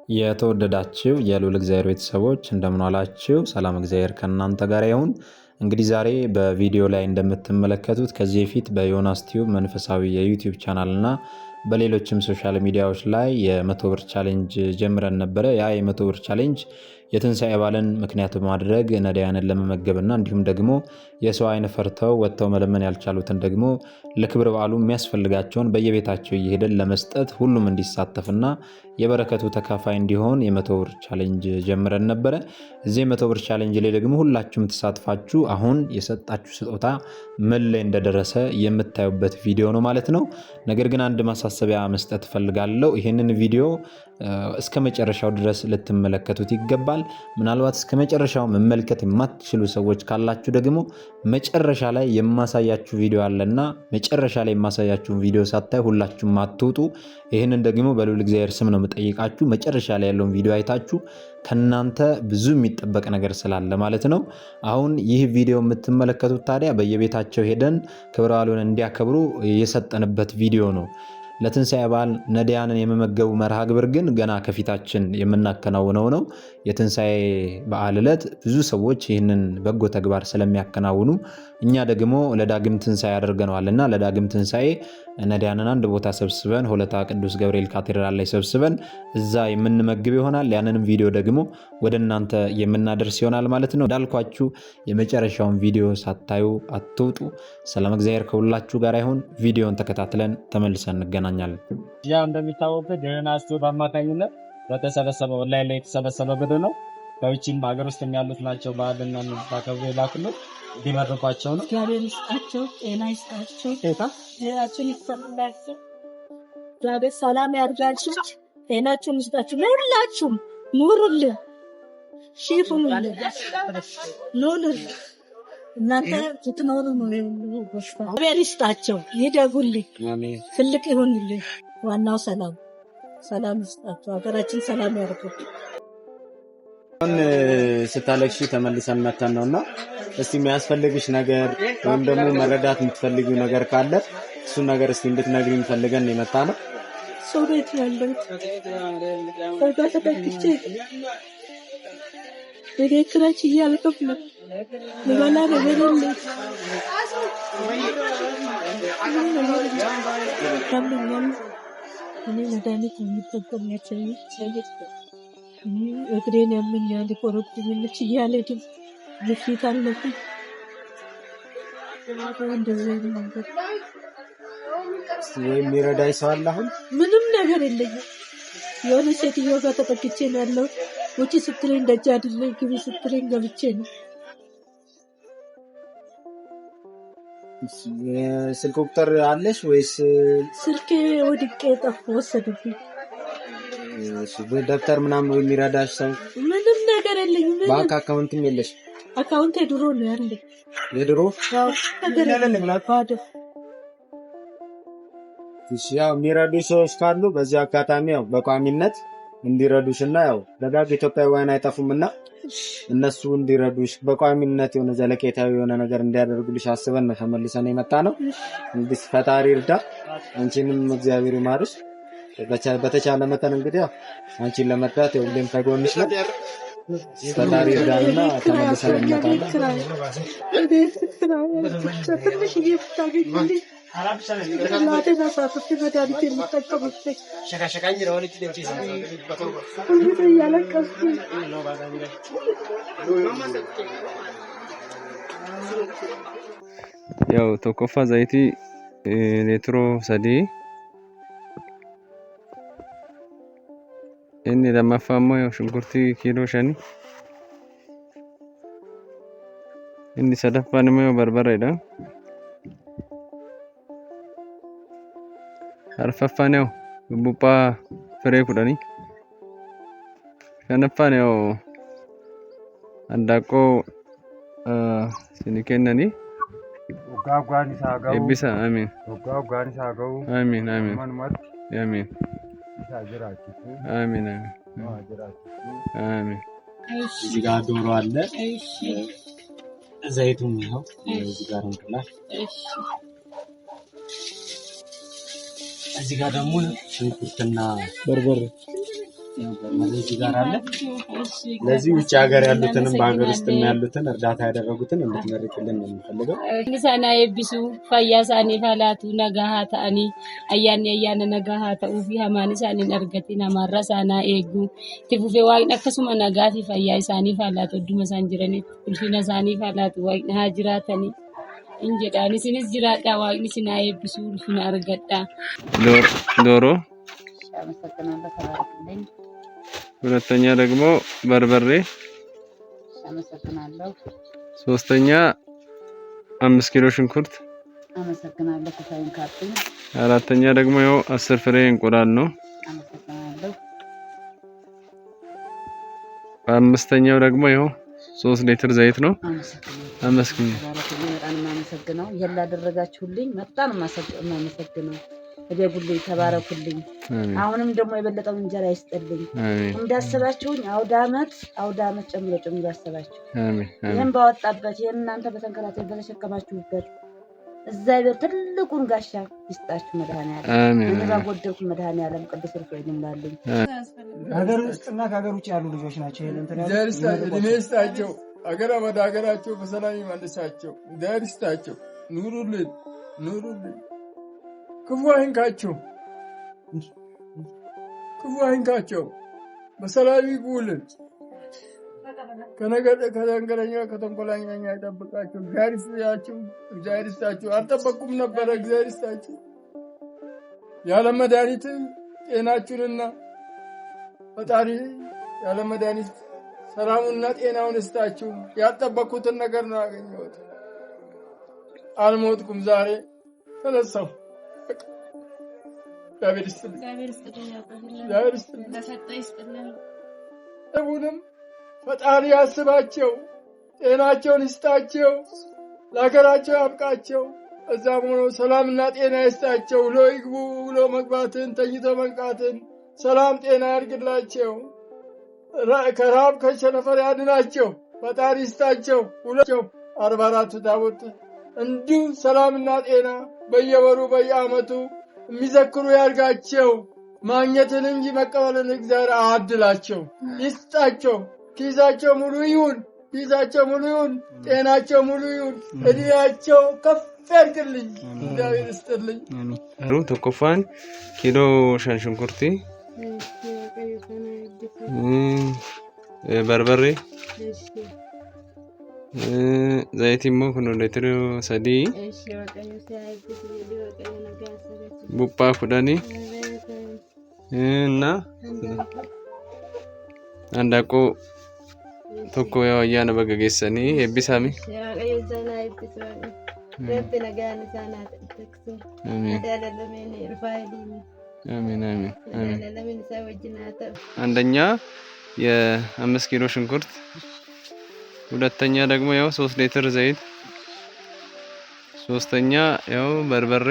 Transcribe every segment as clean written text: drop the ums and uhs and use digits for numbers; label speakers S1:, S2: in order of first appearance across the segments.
S1: የተወደዳችሁ የልዑል እግዚአብሔር ቤተሰቦች እንደምን ዋላችሁ? ሰላም እግዚአብሔር ከእናንተ ጋር ይሁን። እንግዲህ ዛሬ በቪዲዮ ላይ እንደምትመለከቱት ከዚህ በፊት በዮናስ ቲዩብ መንፈሳዊ የዩቲዩብ ቻናል እና በሌሎችም ሶሻል ሚዲያዎች ላይ የ100 ብር ቻሌንጅ ጀምረን ነበረ። ያ የ100 ብር ቻሌንጅ የትንሣኤ በዓልን ምክንያት በማድረግ ነዳያንን ለመመገብና እንዲሁም ደግሞ የሰው ዓይን ፈርተው ወጥተው መለመን ያልቻሉትን ደግሞ ለክብረ በዓሉ የሚያስፈልጋቸውን በየቤታቸው እየሄደን ለመስጠት ሁሉም እንዲሳተፍና የበረከቱ ተካፋይ እንዲሆን የ100 ብር ቻሌንጅ ጀምረን ነበረ። እዚህ የ100 ብር ቻሌንጅ ላይ ደግሞ ሁላችሁም ተሳትፋችሁ አሁን የሰጣችሁ ስጦታ ምን ላይ እንደደረሰ የምታዩበት ቪዲዮ ነው ማለት ነው። ነገር ግን አንድ ማሳሰቢያ መስጠት እፈልጋለሁ። ይህንን ቪዲዮ እስከ መጨረሻው ድረስ ልትመለከቱት ይገባል። ምናልባት እስከ መጨረሻው መመልከት የማትችሉ ሰዎች ካላችሁ ደግሞ መጨረሻ ላይ የማሳያችሁ ቪዲዮ አለና መጨረሻ ላይ የማሳያችሁን ቪዲዮ ሳታይ ሁላችሁም አትውጡ። ይህንን ደግሞ በልዑል እግዚአብሔር ስም ነው የምጠይቃችሁ። መጨረሻ ላይ ያለውን ቪዲዮ አይታችሁ ከናንተ ብዙ የሚጠበቅ ነገር ስላለ ማለት ነው። አሁን ይህ ቪዲዮ የምትመለከቱት ታዲያ በየቤታቸው ሄደን ክብረ በዓሉን እንዲያከብሩ የሰጠንበት ቪዲዮ ነው። ለትንሣኤ በዓል ነዳያንን የመመገቡ መርሃ ግብር ግን ገና ከፊታችን የምናከናውነው ነው። የትንሣኤ በዓል ዕለት ብዙ ሰዎች ይህንን በጎ ተግባር ስለሚያከናውኑ እኛ ደግሞ ለዳግም ትንሣኤ አድርገነዋልና ለዳግም ትንሣኤ ነዳያንን አንድ ቦታ ሰብስበን ሆለታ ቅዱስ ገብርኤል ካቴድራል ላይ ሰብስበን እዛ የምንመግብ ይሆናል። ያንንም ቪዲዮ ደግሞ ወደ እናንተ የምናደርስ ይሆናል ማለት ነው። እንዳልኳችሁ የመጨረሻውን ቪዲዮ ሳታዩ አትውጡ። ሰላም እግዚአብሔር ከሁላችሁ ጋር ይሁን። ቪዲዮን ተከታትለን ተመልሰን እንገናኛለን።
S2: ያው እንደሚታወቀው ዮናስ ቲዩብ አማካኝነት በተሰበሰበው ኦንላይን ላይ የተሰበሰበ ብር ነው። ከውጭም በሀገር ውስጥ ያሉት ናቸው በዓልና እንድታከብሩ የላኩልን እንዲመርቋቸው ነው።
S3: እግዚአብሔር ይስጣቸው፣ ጤና ይስጣቸው፣ ጤናችሁን ይስጠላቸው፣ እግዚአብሔር ሰላም ያድርጋችሁ፣ ጤናችሁን ይስጣችሁ። ለሁላችሁም ኑሩልን፣ ሺፉኑልን፣ ኑሩልን። እናንተ ስትኖሩ ነው እግዚአብሔር ይስጣቸው፣ ይደጉልኝ፣ ትልቅ ይሁንልኝ። ዋናው ሰላም ይስጣቸው፣ ሀገራችን ሰላም ያድርጉልኝ።
S2: ስታለቅሺ ተመልሰን መተን ነውና እስቲ የሚያስፈልግሽ ነገር ወይም ደግሞ መረዳት የምትፈልጊው ነገር ካለ እሱን ነገር እስቲ እንድትነግሪኝ ፈልገን የመጣ ነው።
S3: ሰው ቤት ያለው ተጠቅቼ በቤክራች እያልከፍ ነው ለባላ ነገር እኔ መድኃኒት የሚጠቀም ያቸው እግሬን ያመኛል፣ ኮረብትምልች እያለ ድም ግፊት አለብኝ። እንደዚህ ነገር
S2: የሚረዳኝ ሰው አለ? አሁን
S3: ምንም ነገር የለኝም። የሆነ ሴትዮ ጋር ተጠግቼ ነው ያለው። ውጪ ስትለኝ ደጅ አይደለኝ፣ ግቢ ስትለኝ ገብቼ ነው።
S2: ስልክ ቁጥር አለሽ ወይስ?
S3: ስልኬ ወድቄ ጠፍ ወሰዱብኝ።
S2: ደብተር ምናምን የሚረዳሽ ሰው?
S3: ምንም ነገር የለኝም።
S2: ባንክ አካውንትም የለሽ?
S3: አካውንት ድሮ ነው ያለኝ።
S2: የድሮ?
S3: ያው ነገር የለም ባዶ።
S2: ያው የሚረዱ ሰዎች ካሉ በዚህ አጋጣሚ ያው በቋሚነት እንዲረዱሽና ያው ደጋግ ኢትዮጵያውያን አይጠፉምና እነሱ እንዲረዱሽ በቋሚነት የሆነ ዘለቄታዊ የሆነ ነገር እንዲያደርጉልሽ አስበን ነው ተመልሰን የመጣ ነው። እንግዲህ ፈጣሪ ይርዳ፣ አንቺንም እግዚአብሔር ይማርሽ። በተቻለ መጠን እንግዲህ አንቺን ለመርዳት ሁሌም ከጎንሽ ነው። ፈጣሪ ይርዳና ተመልሰን እንመጣለን።
S4: ያው ተኮፋ zaይቲ ሌትሮ ሰዲ inni lammaffaa yoo shunkurtii kiiloo 5 inni sadaffaan immoo barbareedha. arfaffaan yoo buphaa firee 10 shanaffaan yoo handaaqqoo sini kennanii
S5: Ugaagwaan isaa ga'u
S4: eebbisa. Amiin
S5: ugaagwaan isaa ga'u
S4: amiin amiin
S5: manumatti
S4: amiin
S5: isaa jiraachisu
S4: amiin
S5: waa jiraachisu
S4: amiin
S2: እዚህ ጋር ዶሮ አለ። ዘይቱም ነው እዚህ ጋር እንቁላል። እዚህ ጋር ደግሞ ሽንኩርትና በርበሬ እዚህ ጋር አለ። ለዚህ ውጭ ሀገር ያሉትንም በሀገር ውስጥ ያሉትን እርዳታ ያደረጉትን እንድትመርቁልን ነው የምፈልገው።
S6: ሳና የቢሱ ፈያሳኒ ፋላቱ ነጋሃ ታኒ አያነ ነጋሃ ተኡፊ ሃማኒ ሳኒ ነርገቲና ማራሳና ኤጉ ትፉፌ ዋይን አከሱማ ነጋፊ ፈያሳኒ ፋላቱ ዱመ ሳንጅረኒ ኡልፊና ሳኒ ፋላቱ ዋይን ሃጅራተኒ እንጀዳኒ ሲኒስ ጅራዳ ዋይን ሲና የቢሱ ኡልፊና አርገዳ
S4: ዶሮ
S6: አመሰግናለሁ። ተባረክልኝ።
S4: ሁለተኛ ደግሞ በርበሬ
S6: አመሰግናለሁ።
S4: ሶስተኛ 5 ኪሎ ሽንኩርት
S6: አመሰግናለሁ። ከሳይን ካርቱን
S4: አራተኛ ደግሞ ያው 10 ፍሬ እንቁላል ነው።
S6: አመሰግናለሁ።
S4: አምስተኛው ደግሞ ያው 3 ሊትር ዘይት ነው። አመሰግናለሁ።
S6: በጣም አመሰግናለሁ። ይሄን ላደረጋችሁልኝ በጣም አመሰግናለሁ። እደጉልኝ፣ ተባረኩልኝ። አሁንም ደግሞ የበለጠው እንጀራ ይስጥልኝ። እንዳሰባችሁኝ አውደ ዓመት ጨምሮ ያሰባችሁ
S4: አሜን።
S6: ይሄን ባወጣበት ይሄን እናንተ በተንከራተት በተሸከማችሁበት እግዚአብሔር ትልቁን ጋሻ ይስጣችሁ መድኃኒዓለም።
S4: አሜን።
S6: እኔ ባጎደልኩ መድኃኒዓለም ቅዱስ ርፋኤል ይምላልኝ።
S2: ሀገር ውስጥና ከሀገር ውጭ ያሉ ልጆች ናቸው። ይሄን
S7: እድሜ ይስጣቸው። ሀገር ወደ ሀገራቸው በሰላም ይመልሳቸው። እግዚአብሔር ይስጣቸው። ኑሩልን። ክፉ አይንካቸው። በሰላም ይጉልን። ከነገረኛ ከተንኮለኛ ይጠብቃቸው። እግዚአብሔር ይስጣቸው። አልጠበቁም ነበረ። እግዚአብሔር ይስጣቸው። ያለ መድኃኒትም ጤናችሁንና ፈጣሪ ያለ መድኃኒት ሰላሙና ጤናውን ይስጣችሁ። ያልጠበቁትን ነገር ነው ያገኘሁት። አልሞትኩም። ዛሬ ተነሳሁ። እግዚአብሔር ይስጥልኝ። ሁሉንም ፈጣሪ ያስባቸው፣ ጤናቸውን ይስጣቸው፣ ለሀገራቸው ያብቃቸው። እዛም ሆኖ ሰላምና ጤና ይስጣቸው። ውሎ ይግቡ፣ ውሎ መግባትን፣ ተኝቶ መንቃትን፣ ሰላም ጤና ያድርግላቸው። ከረሃብ ከቸነፈር ያድናቸው። ፈጣሪ ይስጣቸው። ውሏቸው 44ቱ ታቦት እንዲሁ ሰላምና ጤና በየወሩ በየዓመቱ የሚዘክሩ ያርጋቸው። ማግኘትን እንጂ መቀበልን እግዚአብሔር አድላቸው፣ ይስጣቸው። ኪሳቸው ሙሉ ይሁን፣ ጤናቸው ሙሉ ይሁን፣ እድሜያቸው ከፍ ያድርግልኝ። እግዚአብሔር ይስጥልኝ።
S4: tokkoffaan ኪሎ ሽንኩርት በርበሬ ዘይት immoo kun ሊትር 3 ቡጳ 10 እና አንዳቆ tokko yoo ayyaana baga geessanii eebbisami. አንደኛ የ5 ኪሎ ሽንኩርት፣ ሁለተኛ ደግሞ ያው 3 ሊትር ዘይት፣ ሶስተኛ ያው በርበሬ፣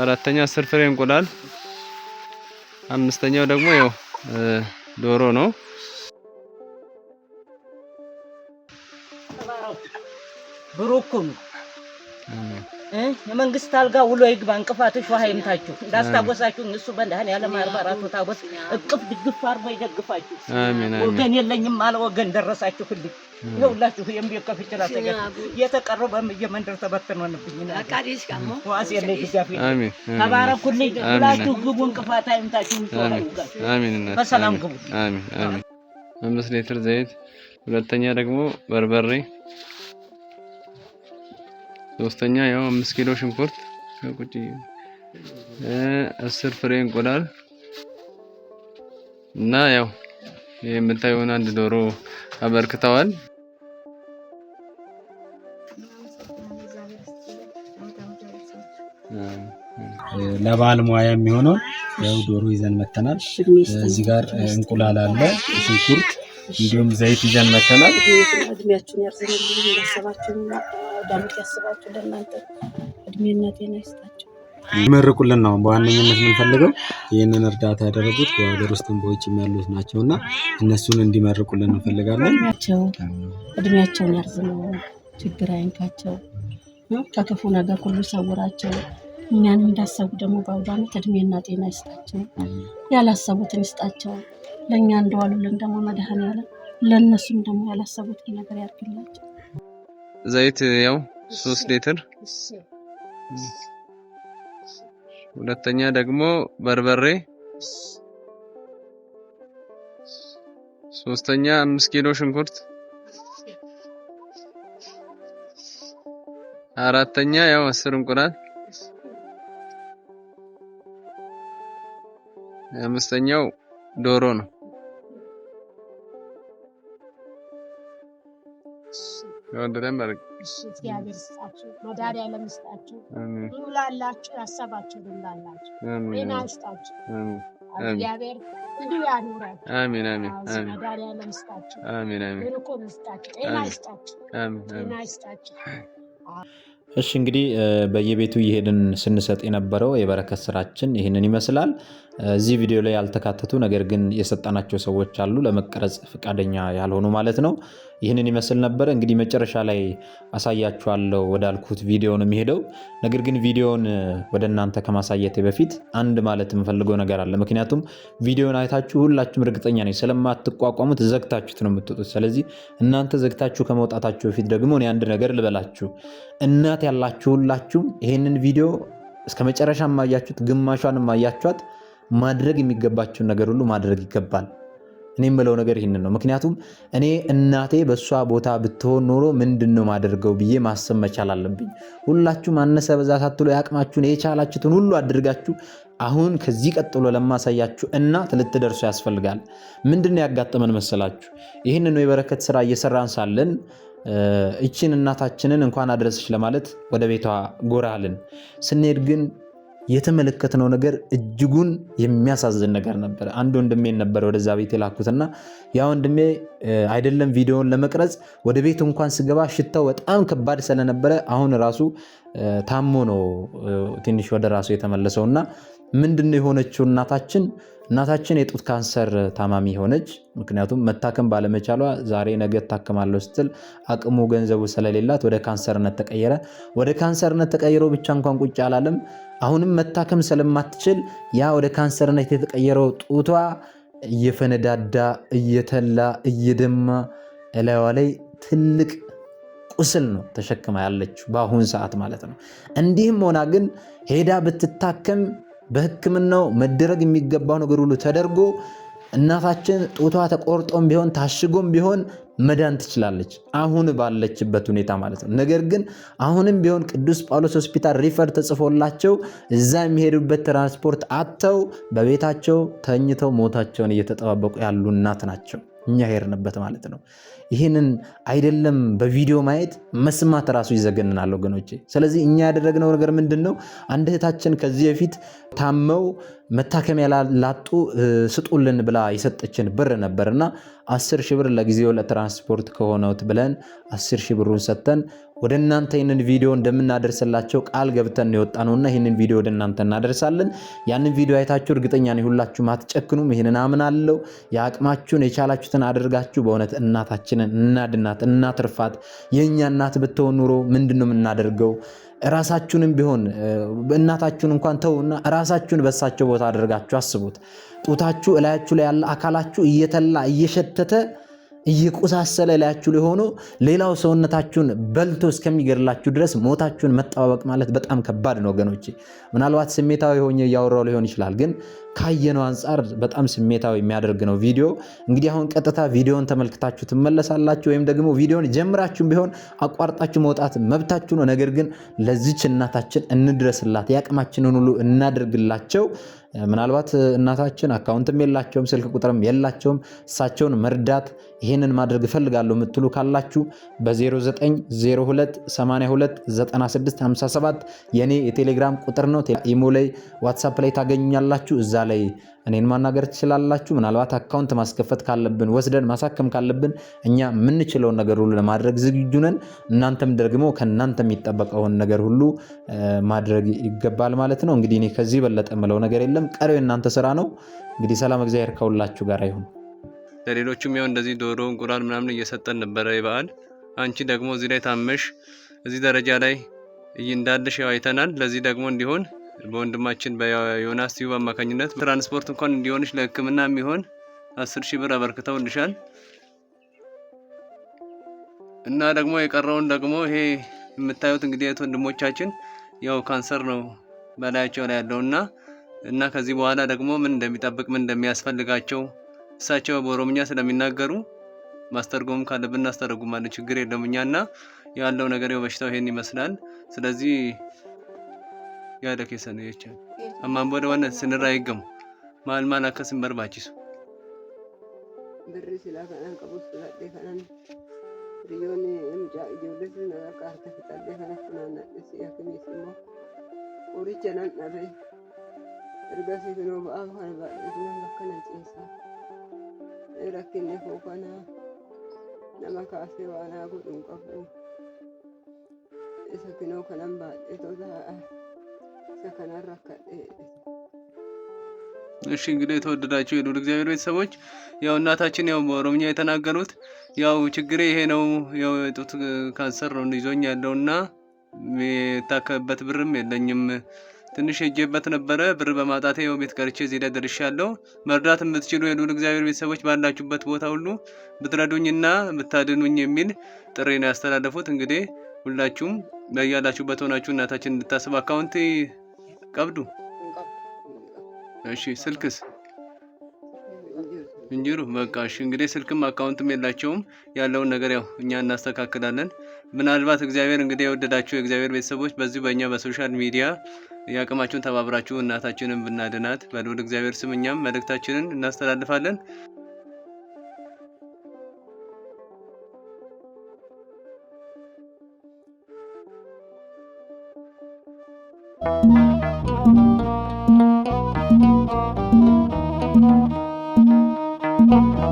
S4: አራተኛ 10 ፍሬ እንቁላል፣ አምስተኛው ደግሞ ያው ዶሮ ነው።
S8: ብሩክም የመንግስት አልጋ ውሎ ይግባ። እንቅፋትሽ ውሃ ይምታችሁ። እንዳስታወሳችሁ እሱ በመድኃኒዓለም 44 ታቦት እቅፍ ድግፍ አርጎ ይደግፋችሁ።
S4: አሜን።
S8: ወገን የለኝም አለ ወገን ደረሳችሁልኝ። ይኸውላችሁ የሚከፍ ይችላል ተገ የተቀረው በየመንደር ተበትኖንብኝ ነው። አቃዲስ ጋሞ ዋስ የለ ድጋፍ።
S4: አሜን።
S8: ተባረኩልኝ። ሁላችሁ ግቡ። እንቅፋት አይምታችሁ።
S4: አሜን።
S8: በሰላም ግቡ።
S4: አሜን። 5 ሊትር ዘይት፣ ሁለተኛ ደግሞ በርበሬ፣ ሶስተኛ ያው 5 ኪሎ ሽንኩርት፣ 10 ፍሬ እንቁላል እና ያው የምታዩን አንድ ዶሮ አበርክተዋል።
S2: ለበዓል ሙያ የሚሆነው ያው ዶሮ ይዘን መተናል። እዚህ ጋር እንቁላል አለ፣ ሽንኩርት እንዲሁም ዘይት ይዘን መተናል።
S3: እድሜያችሁን ያርዝምልኝ። ያሰባችሁ ዳምት ያስባችሁ ለእናንተ እድሜና ጤና ይስጣችሁ።
S2: ይመርቁልን ነው በዋነኝነት የምንፈልገው። ይህንን እርዳታ ያደረጉት በሀገር ውስጥም በውጭም ያሉት ናቸውና እነሱን እንዲመርቁልን እንፈልጋለን።
S3: እድሜያቸውን ያርዝመው፣ ችግር አይንካቸው፣ ከክፉ ነገር ሁሉ ሰውራቸው። እኛንም እንዳሰቡ ደግሞ በአውደ ዓመት እድሜና ጤና ይስጣቸው፣ ያላሰቡትን ይስጣቸው። ለእኛ እንደዋሉልን ደግሞ መድኃኔዓለም ለእነሱም ደግሞ ያላሰቡትን ነገር ያድርግላቸው።
S4: ዘይት ያው 3 ሊትር። ሁለተኛ ደግሞ በርበሬ፣ ሶስተኛ 5 ኪሎ ሽንኩርት፣ አራተኛ ያው 10 እንቁላል፣ አምስተኛው ዶሮ ነው። ወንደለም ባረክ
S9: እግዚአብሔር ይስጣችሁ፣ መድኃኒዓለም ይስጣችሁ፣ ይሙላላችሁ፣ ያሰባችሁን ይሙላላችሁ፣ ጤና ይስጣችሁ። እግዚአብሔር እንዲሁ ያኑራችሁ።
S4: አሜን አሜን አሜን።
S9: መድኃኒዓለም ይስጣችሁ።
S4: አሜን አሜን።
S9: ይልቁን ይስጣችሁ፣ ጤና ይስጣችሁ፣ ጤና ይስጣችሁ።
S1: እሺ እንግዲህ በየቤቱ እየሄድን ስንሰጥ የነበረው የበረከት ስራችን ይህንን ይመስላል። እዚህ ቪዲዮ ላይ ያልተካተቱ ነገር ግን የሰጣናቸው ሰዎች አሉ፣ ለመቀረጽ ፈቃደኛ ያልሆኑ ማለት ነው። ይህንን ይመስል ነበር። እንግዲህ መጨረሻ ላይ አሳያችኋለሁ ወዳልኩት ቪዲዮ ነው የሚሄደው። ነገር ግን ቪዲዮን ወደ እናንተ ከማሳየቴ በፊት አንድ ማለት የምፈልገው ነገር አለ። ምክንያቱም ቪዲዮን አይታችሁ ሁላችሁም እርግጠኛ ነኝ ስለማትቋቋሙት ዘግታችሁት ነው የምትወጡት። ስለዚህ እናንተ ዘግታችሁ ከመውጣታችሁ በፊት ደግሞ እኔ አንድ ነገር ልበላችሁ። እናት ያላችሁ ሁላችሁም ይሄንን ቪዲዮ እስከ መጨረሻ ማያችሁት፣ ግማሿን ማያችኋት፣ ማድረግ የሚገባችሁን ነገር ሁሉ ማድረግ ይገባል። እኔ የምለው ነገር ይህንን ነው። ምክንያቱም እኔ እናቴ በሷ ቦታ ብትሆን ኖሮ ምንድነው ማደርገው ብዬ ማሰብ መቻል አለብኝ። ሁላችሁም አነሰ በዛ ሳትሉ ያቅማችሁን የቻላችሁትን ሁሉ አድርጋችሁ አሁን ከዚህ ቀጥሎ ለማሳያችሁ እናት ልትደርሱ ያስፈልጋል። ምንድነው ያጋጠመን መሰላችሁ? ይህንን ነው የበረከት ስራ እየሰራን ሳለን እቺን እናታችንን እንኳን አድረስሽ ለማለት ወደ ቤቷ ጎራልን። ስንሄድ ግን የተመለከትነው ነገር እጅጉን የሚያሳዝን ነገር ነበር። አንድ ወንድሜን ነበር ወደዛ ቤት የላኩትና ያ ወንድሜ አይደለም ቪዲዮውን ለመቅረጽ ወደ ቤቱ እንኳን ስገባ ሽታው በጣም ከባድ ስለነበረ አሁን ራሱ ታሞ ነው ትንሽ ወደ ራሱ የተመለሰውና ምንድነው የሆነችው እናታችን የጡት ካንሰር ታማሚ ሆነች። ምክንያቱም መታከም ባለመቻሏ ዛሬ ነገ ታከማለሁ ስትል አቅሙ ገንዘቡ ስለሌላት ወደ ካንሰርነት ተቀየረ። ወደ ካንሰርነት ተቀይሮ ብቻ እንኳን ቁጭ አላለም። አሁንም መታከም ስለማትችል ያ ወደ ካንሰርነት የተቀየረው ጡቷ እየፈነዳዳ እየተላ እየደማ እላይዋ ላይ ትልቅ ቁስል ነው ተሸክማ ያለችው በአሁን ሰዓት ማለት ነው። እንዲህም ሆና ግን ሄዳ ብትታከም በሕክምናው መደረግ የሚገባው ነገር ሁሉ ተደርጎ እናታችን ጡቷ ተቆርጦም ቢሆን ታሽጎም ቢሆን መዳን ትችላለች፣ አሁን ባለችበት ሁኔታ ማለት ነው። ነገር ግን አሁንም ቢሆን ቅዱስ ጳውሎስ ሆስፒታል ሪፈር ተጽፎላቸው እዛ የሚሄዱበት ትራንስፖርት አጥተው በቤታቸው ተኝተው ሞታቸውን እየተጠባበቁ ያሉ እናት ናቸው። እኛ ሄርንበት ማለት ነው። ይህንን አይደለም በቪዲዮ ማየት መስማት ራሱ ይዘገንናል ወገኖቼ። ስለዚህ እኛ ያደረግነው ነገር ምንድነው? አንድ እህታችን ከዚህ በፊት ታመው መታከሚያ ላጡ ስጡልን ብላ የሰጠችን ብር ነበርና 10 ሺህ ብር ለጊዜው ለትራንስፖርት ከሆነውት ብለን 10 ሺህ ብሩን ሰጥተን ወደ እናንተ ይህንን ቪዲዮ እንደምናደርስላቸው ቃል ገብተን የወጣነውና ይህንን ቪዲዮ ወደ እናንተ እናደርሳለን። ያንን ቪዲዮ አይታችሁ እርግጠኛ ነኝ ሁላችሁም አትጨክኑም። ይህንን አምናለሁ። የአቅማችሁን የቻላችሁትን አድርጋችሁ በእውነት እናታችንን እናድናት፣ እናትርፋት። የእኛ እናት ብትሆን ኑሮ ምንድነው የምናደርገው? ራሳችሁንም ቢሆን እናታችሁን እንኳን ተውና ራሳችሁን በሳቸው ቦታ አድርጋችሁ አስቡት። ጡታችሁ እላያችሁ ላይ ያለ አካላችሁ እየተላ እየሸተተ እየቆሳሰለ ላያችሁ ላይ ሆኖ ሌላው ሰውነታችሁን በልቶ እስከሚገድላችሁ ድረስ ሞታችሁን መጠባበቅ ማለት በጣም ከባድ ነው ወገኖቼ። ምናልባት ስሜታዊ ሆኜ እያወራው ሊሆን ይችላል፣ ግን ካየነው አንጻር በጣም ስሜታዊ የሚያደርግ ነው ቪዲዮ። እንግዲህ አሁን ቀጥታ ቪዲዮን ተመልክታችሁ ትመለሳላችሁ፣ ወይም ደግሞ ቪዲዮን ጀምራችሁም ቢሆን አቋርጣችሁ መውጣት መብታችሁ ነው። ነገር ግን ለዚች እናታችን እንድረስላት፣ ያቅማችንን ሁሉ እናደርግላቸው። ምናልባት እናታችን አካውንትም የላቸውም፣ ስልክ ቁጥርም የላቸውም። እሳቸውን መርዳት ይሄንን ማድረግ እፈልጋለሁ የምትሉ ካላችሁ በ0902829657 የኔ የቴሌግራም ቁጥር ነው። ኢሞ ላይ ዋትሳፕ ላይ ታገኙኛላችሁ። እዛ ላይ እኔን ማናገር ትችላላችሁ። ምናልባት አካውንት ማስከፈት ካለብን ወስደን ማሳከም ካለብን እኛ የምንችለውን ነገር ሁሉ ለማድረግ ዝግጁ ነን። እናንተም ደግሞ ከእናንተ የሚጠበቀውን ነገር ሁሉ ማድረግ ይገባል ማለት ነው። እንግዲህ እኔ ከዚህ በለጠ የምለው ነገር የለም። ቀሪው የእናንተ ስራ ነው። እንግዲህ ሰላም እግዚአብሔር ከሁላችሁ ጋር ይሁን።
S4: ለሌሎችም ያው እንደዚህ ዶሮ እንቁላል ምናምን እየሰጠን ነበረ የበዓል። አንቺ ደግሞ እዚህ ላይ ታመሽ እዚህ ደረጃ ላይ እንዳለሽ ያው አይተናል። ለዚህ ደግሞ እንዲሆን በወንድማችን በዮናስ ቲዩብ አማካኝነት ትራንስፖርት እንኳን እንዲሆንሽ ለሕክምና የሚሆን 10,000 ብር አበርክተውልሻል እና ደግሞ የቀረውን ደግሞ ይሄ የምታዩት እንግዲህ ወንድሞቻችን ያው ካንሰር ነው በላያቸው ላይ ያለውና ከዚህ በኋላ ደግሞ ምን እንደሚጠብቅ ምን እንደሚያስፈልጋቸው እሳቸው በኦሮምኛ ስለሚናገሩ ማስተርጎም ካለብን እናስተርጉማለን ችግር የለምኛና ያለው ነገር ያው በሽታው ይሄን ይመስላል ስለዚህ ያደከሰ ነው ይቻል አማን ቦደ ወነ ስንራይገም ማል አከስም በርባቺሱ
S10: ብር ሲላካን ቀቡስ ስለደፈናን ሪዮኒ እንጃ ይወለስ ነቃር ተፈጣደፈና ፈናና ሲያከሚስሞ ኦሪጂናል ነበ እርጋሲ ነው በአፋን ባድነ መከነ ጭንሳ ረከነ ፎካና ነማካሴ ዋና ጉዱን ቀፉ እሰክነው ከነምባ እቶዛ ሰከና ረከደ
S4: እሺ እንግዲህ የተወደዳችሁ የሉል እግዚአብሔር ቤተሰቦች ያው እናታችን ያው በኦሮምኛ የተናገሩት ያው ችግሬ ይሄ ነው ያው ጡት ካንሰር ነው ይዞኝ ያለውና የታከበት ብርም የለኝም ትንሽ ሄጄበት ነበር ብር በማጣቴ ያው ቤት ቀርቼ እዚህ ላይ ደርሻለሁ መርዳት የምትችሉ የሉል እግዚአብሔር ቤተሰቦች ባላችሁበት ቦታ ሁሉ ብትረዱኝና ብታድኑኝ የሚል ጥሪ ነው ያስተላለፉት እንግዲህ ሁላችሁም በያላችሁበት ሆናችሁ እናታችን እንድታስብ አካውንት ቀብዱ እሺ ስልክስ እንጅሩ በቃ እሺ እንግዲህ ስልክም አካውንትም የላቸውም ያለውን ነገር ያው እኛ እናስተካክላለን ምናልባት እግዚአብሔር እንግዲህ የወደዳችሁ የእግዚአብሔር ቤተሰቦች በዚህ በእኛ በሶሻል ሚዲያ ያቀማችሁን ተባብራችሁ እናታችንን ብናድናት በልዑል እግዚአብሔር ስም እኛም መልእክታችንን እናስተላልፋለን
S11: Thank you.